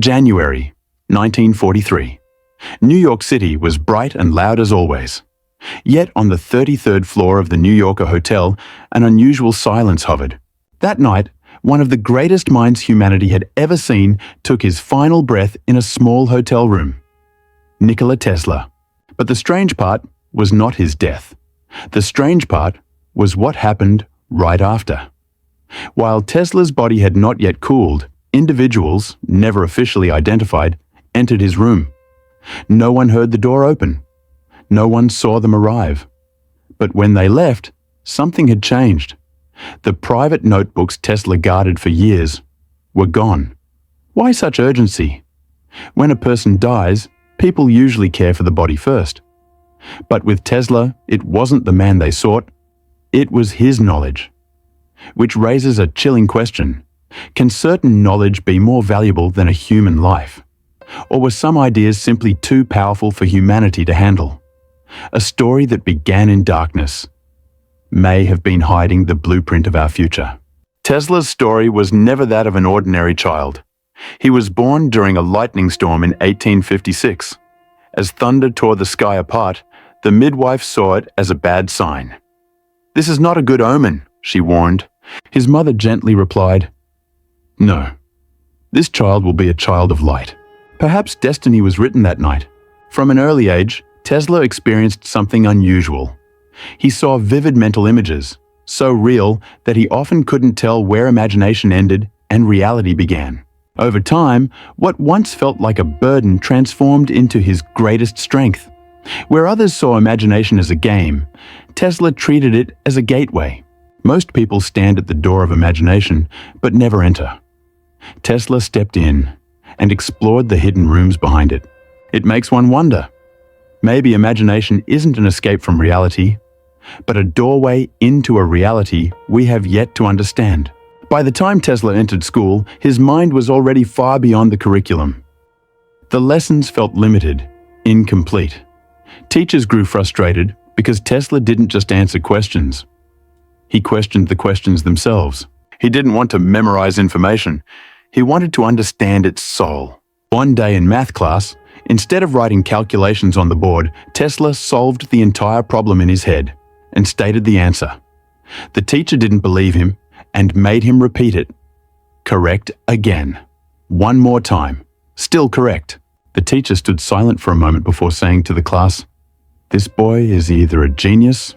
January 1943. New York City was bright and loud as always. Yet on the 33rd floor of the New Yorker Hotel, an unusual silence hovered. That night, one of the greatest minds humanity had ever seen took his final breath in a small hotel room. Nikola Tesla. But the strange part was not his death. The strange part was what happened right after. While Tesla's body had not yet cooled, individuals, never officially identified, entered his room. No one heard the door open. No one saw them arrive. But when they left, something had changed. The private notebooks Tesla guarded for years were gone. Why such urgency? When a person dies, people usually care for the body first. But with Tesla, it wasn't the man they sought. It was his knowledge. Which raises a chilling question. Can certain knowledge be more valuable than a human life? Or were some ideas simply too powerful for humanity to handle? A story that began in darkness may have been hiding the blueprint of our future. Tesla's story was never that of an ordinary child. He was born during a lightning storm in 1856. As thunder tore the sky apart, the midwife saw it as a bad sign. "This is not a good omen," she warned. His mother gently replied, "No, this child will be a child of light." Perhaps destiny was written that night. From an early age, Tesla experienced something unusual. He saw vivid mental images, so real that he often couldn't tell where imagination ended and reality began. Over time, what once felt like a burden transformed into his greatest strength. Where others saw imagination as a game, Tesla treated it as a gateway. Most people stand at the door of imagination, but never enter. Tesla stepped in and explored the hidden rooms behind it. It makes one wonder. Maybe imagination isn't an escape from reality, but a doorway into a reality we have yet to understand. By the time Tesla entered school, his mind was already far beyond the curriculum. The lessons felt limited, incomplete. Teachers grew frustrated because Tesla didn't just answer questions. He questioned the questions themselves. He didn't want to memorize information. He wanted to understand its soul. One day in math class, instead of writing calculations on the board, Tesla solved the entire problem in his head and stated the answer. The teacher didn't believe him and made him repeat it. Correct again. One more time. Still correct. The teacher stood silent for a moment before saying to the class, "This boy is either a genius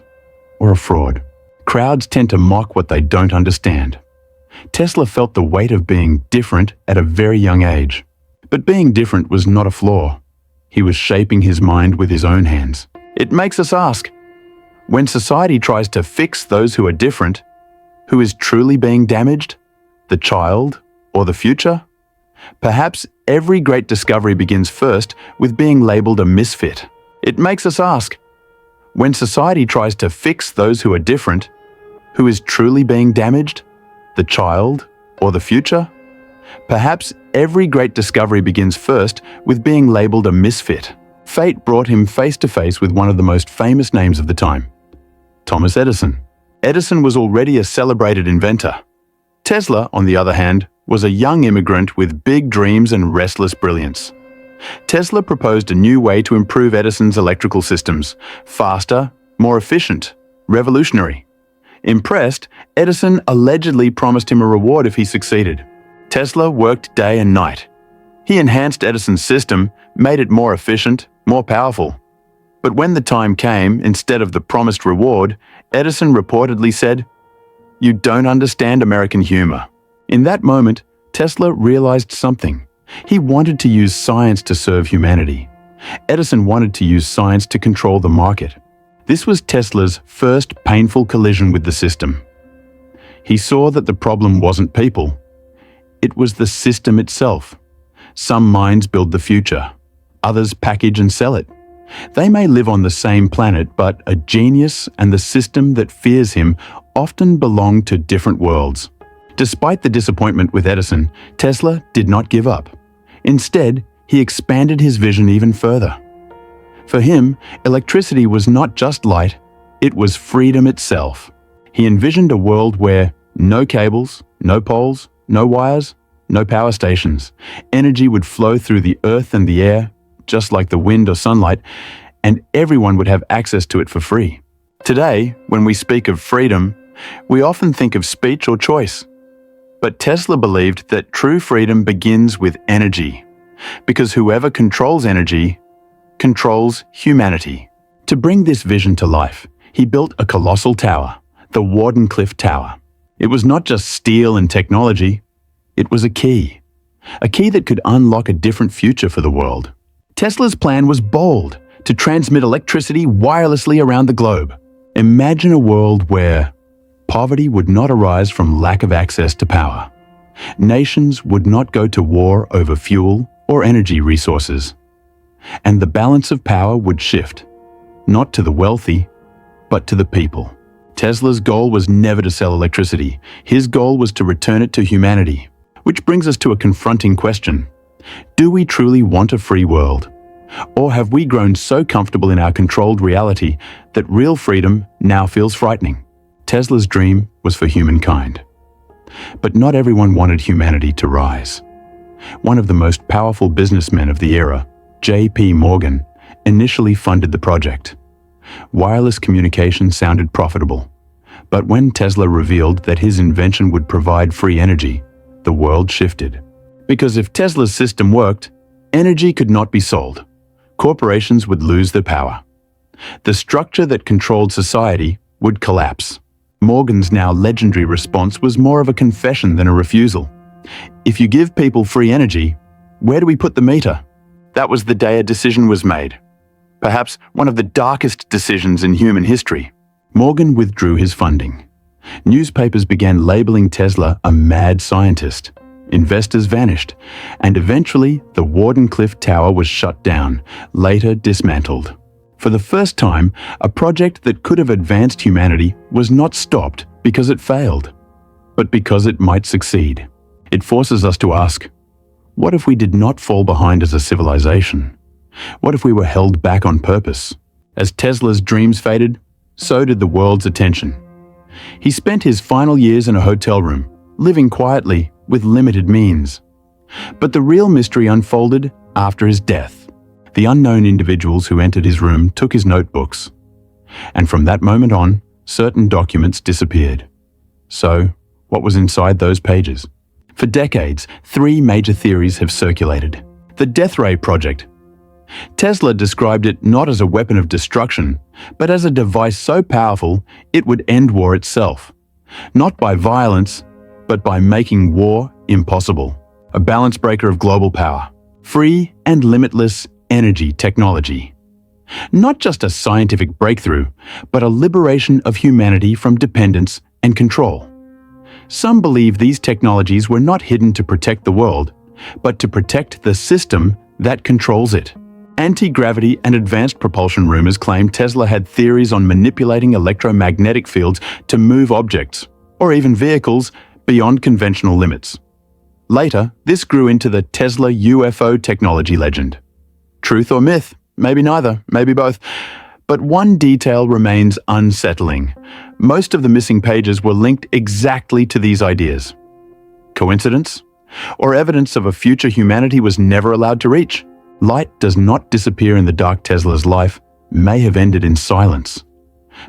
or a fraud." Crowds tend to mock what they don't understand. Tesla felt the weight of being different at a very young age. But being different was not a flaw. He was shaping his mind with his own hands. It makes us ask, when society tries to fix those who are different, who is truly being damaged? The child or the future? Perhaps every great discovery begins first with being labeled a misfit. It makes us ask, when society tries to fix those who are different, who is truly being damaged? The child or the future? Perhaps every great discovery begins first with being labeled a misfit. Fate brought him face to face with one of the most famous names of the time, Thomas Edison. Edison was already a celebrated inventor. Tesla, on the other hand, was a young immigrant with big dreams and restless brilliance. Tesla proposed a new way to improve Edison's electrical systems, faster, more efficient, revolutionary. Impressed, Edison allegedly promised him a reward if he succeeded. Tesla worked day and night. He enhanced Edison's system, made it more efficient, more powerful. But when the time came, instead of the promised reward, Edison reportedly said, "You don't understand American humor." In that moment, Tesla realized something. He wanted to use science to serve humanity. Edison wanted to use science to control the market. This was Tesla's first painful collision with the system. He saw that the problem wasn't people. It was the system itself. Some minds build the future. Others package and sell it. They may live on the same planet, but a genius and the system that fears him often belong to different worlds. Despite the disappointment with Edison, Tesla did not give up. Instead, he expanded his vision even further. For him, electricity was not just light, it was freedom itself. He envisioned a world where no cables, no poles, no wires, no power stations. Energy would flow through the earth and the air, just like the wind or sunlight, and everyone would have access to it for free. Today, when we speak of freedom, we often think of speech or choice. But Tesla believed that true freedom begins with energy, because whoever controls energy controls humanity. To bring this vision to life, he built a colossal tower, the Wardenclyffe Tower. It was not just steel and technology, it was a key that could unlock a different future for the world. Tesla's plan was bold, to transmit electricity wirelessly around the globe. Imagine a world where poverty would not arise from lack of access to power. Nations would not go to war over fuel or energy resources. And the balance of power would shift, not to the wealthy, but to the people. Tesla's goal was never to sell electricity. His goal was to return it to humanity. Which brings us to a confronting question. Do we truly want a free world? Or have we grown so comfortable in our controlled reality that real freedom now feels frightening? Tesla's dream was for humankind. But not everyone wanted humanity to rise. One of the most powerful businessmen of the era, J.P. Morgan, initially funded the project. Wireless communication sounded profitable, but when Tesla revealed that his invention would provide free energy, the world shifted. Because if Tesla's system worked, energy could not be sold. Corporations would lose their power. The structure that controlled society would collapse. Morgan's now legendary response was more of a confession than a refusal. If you give people free energy, where do we put the meter? That was the day a decision was made. Perhaps one of the darkest decisions in human history. Morgan withdrew his funding. Newspapers began labeling Tesla a mad scientist. Investors vanished, and eventually the Wardenclyffe Tower was shut down, later dismantled. For the first time, a project that could have advanced humanity was not stopped because it failed, but because it might succeed. It forces us to ask, what if we did not fall behind as a civilization? What if we were held back on purpose? As Tesla's dreams faded, so did the world's attention. He spent his final years in a hotel room, living quietly with limited means. But the real mystery unfolded after his death. The unknown individuals who entered his room took his notebooks. And from that moment on, certain documents disappeared. So, what was inside those pages? For decades, 3 major theories have circulated. The Death Ray Project. Tesla described it not as a weapon of destruction, but as a device so powerful it would end war itself. Not by violence, but by making war impossible. A balance breaker of global power. Free and limitless energy technology. Not just a scientific breakthrough, but a liberation of humanity from dependence and control. Some believe these technologies were not hidden to protect the world, but to protect the system that controls it. Anti-gravity and advanced propulsion rumors claim Tesla had theories on manipulating electromagnetic fields to move objects, or even vehicles, beyond conventional limits. Later, this grew into the Tesla UFO technology legend. Truth or myth? Maybe neither, maybe both. But one detail remains unsettling. Most of the missing pages were linked exactly to these ideas. Coincidence? Or evidence of a future humanity was never allowed to reach? Light does not disappear in the dark. Tesla's life may have ended in silence,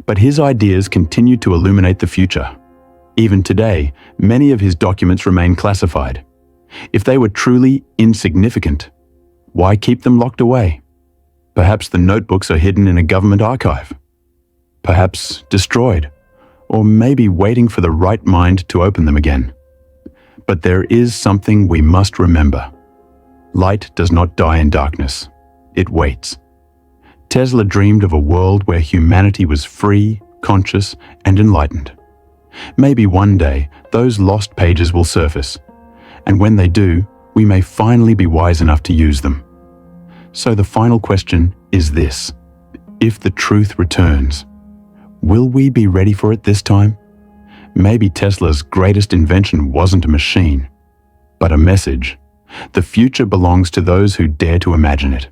but his ideas continue to illuminate the future. Even today, many of his documents remain classified. If they were truly insignificant, why keep them locked away? Perhaps the notebooks are hidden in a government archive. Perhaps destroyed, or maybe waiting for the right mind to open them again. But there is something we must remember. Light does not die in darkness. It waits. Tesla dreamed of a world where humanity was free, conscious, and enlightened. Maybe one day, those lost pages will surface, and when they do, we may finally be wise enough to use them. So the final question is this: if the truth returns, will we be ready for it this time? Maybe Tesla's greatest invention wasn't a machine, but a message. The future belongs to those who dare to imagine it.